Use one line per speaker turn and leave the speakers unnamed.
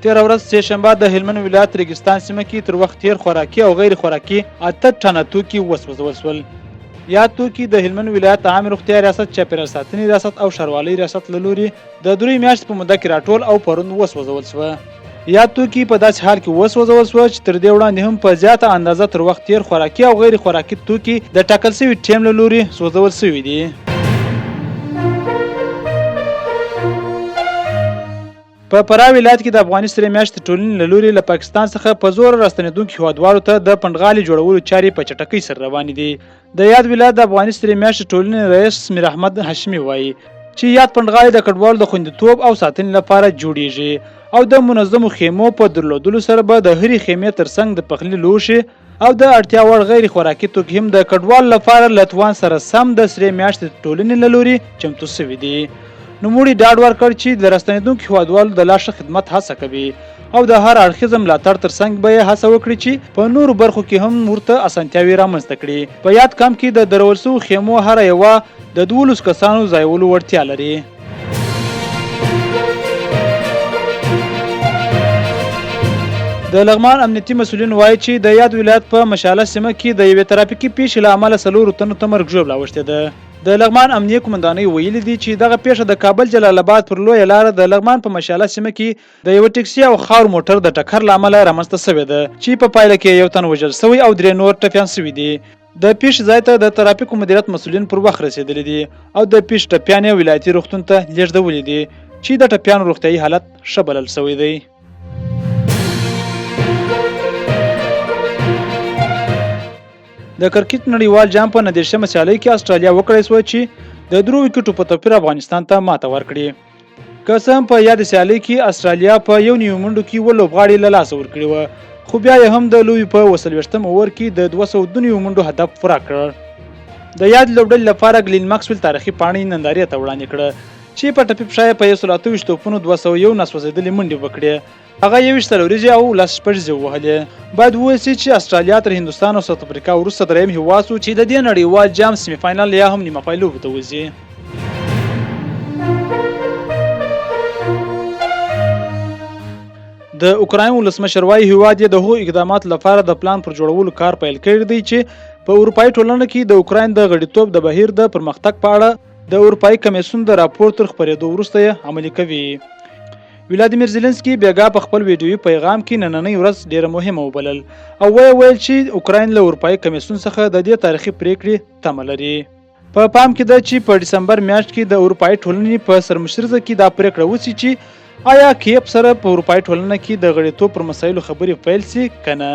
تېره ورځ سهشنبه د هلمند ولایت ریګستان سیمه کې تر وخت تېر خوراکي او غیر خوراکي 8 ټنه توکي وسوځول شول. یا توکي د هلمند ولایت عام روغتیا ریاست، چاپیریال ساتنې ریاست او ښاروالۍ ریاست له لوري د 3 میاشتو په موده کې راټول او پرون وسوځول شوه. یا توکي په داسې حال کې وسوځول شوه چې تر دې وړاندې هم په زیاته اندازه تر وخت تېر خوراکي او غیر خوراکي توکي د ټاکل شوي ټیم له لوري سوځول شوي دي. په فراه ولایت کې د افغاني سرې میاشتې ټولنې له لوري له پاکستان څخه په زور راستنېدونکو هیوادوالو ته د پنډغالي جوړولو چارې په چټکۍ سره روانې دي. د یاد ولایت د افغاني سرې میاشتې ټولنې رئیس میر احمد هاشمي وایي چې یاد پنډغالي د کډوالو د خوندیتوب او ساتنې لپاره جوړیږي او د منظمو خیمو په درلودلو سره به د هرې خیمې ترڅنګ د پخلي لوښي او د اړتیا وړ غیر خوراکي توکي هم د کډوالو لپاره له توان سره سم د سرې میاشتې ټولنې له لوري چمتو شوي دي. نوموړي ډاډ ورکړ چې د راستنېدونکو هیوادوالو د لا ښه خدمت هڅه کوي او د هر اړخیزه ملاتړ ترڅنګ به یې هڅه وکړي چې په نورو برخو کې هم ورته اسانتیاوې رامنځته کړي. په یاد کمپ کې د درول شوو خیمو هره یوه د 12 کسانو ځایولو وړتیا لري. د لغمان امنیتي مسؤلین وایي چې د یاد ولایت په مشاله سیمه کې د یوې ترافیکي پیښې له امله 4 تنو ته مرګ ژوبله اوښتې ده. د لغمان امنیه قومندانۍ ویلي دي چې دغه پیښه د کابل جلال آباد پر لویه لاره د لغمان په مشاله سیمه کې د یو ټکسي او خاور موټر د ټکر له امله رامنځته شوې ده چې په پایله کې یو تن وژل شوی او 3 نور ټپیان شوي دي. د پیښې ځای ته د ترافیکو مدیریت مسؤلین پر وخت رسېدلي دي او د پیښې ټپیان یې ولایتي روغتون ته لیږدولي دي چې د ټپیانو روغتیایي حالت ښه بلل شوی دی. د کرکټ نړیوال جام په 19مه سیالۍ کې استرالیا وکړای شوه چې د 3 وکټو په توپیر افغانستان ته ماته ورکړي. که څه هم په یاد سیالۍ کې استرالیا په 1 منډو کې ولوبغاړي له لاسه ورکړي وه، خو بیا یې هم د لوبې په 28 اوور کې د 202 منډو هدف پوره کړ. د یاد لوبډلې لپاره ګلین ماکسویل تاریخي پاڼۍ نندارې ته وړاندې کړه چې په ټپي پښه په 128 توپونو 201 ناسوځېدلې منډې وکړې. هغه 21 څلوریزې او 10 شپږیزې ووهلې. باید وویل شي چې استرالیا تر هندوستان او ساوث افریقا وروسته دریم هیواد شو چې د دې نړیوال جام سیمي فاینل یا هم نیمه پای لوبو ته وځي. د اوکراین ولسمشر وايي هیواد یې د هغو اقداماتو لپاره د پلان پر جوړولو کار پیل کړی دی چې په اروپایي ټولنه کې د اوکراین د غړیتوب د بهیر د پرمختګ په اړه د اروپایي کمیسیون د راپور تر خپرېدو وروسته یې عملي کوي. ولادیمیر زيلنسکي بیګا په خپل ویډیوي پیغام کې نننۍ ورځ ډیره مهمه وبلل او ویل چې اوکراین له اروپایي کمیسیون څخه د دې تاریخي پریکړې تمه لري. په پام کې ده چې په ډسمبر میاشت کې د اروپایي ټولنې په سرمشرزه کې دا پریکړه وشي چې آیا کیف سره په اروپایي ټولنه کې د غړیتوب پر مسایلو خبرې پیل شي که نه.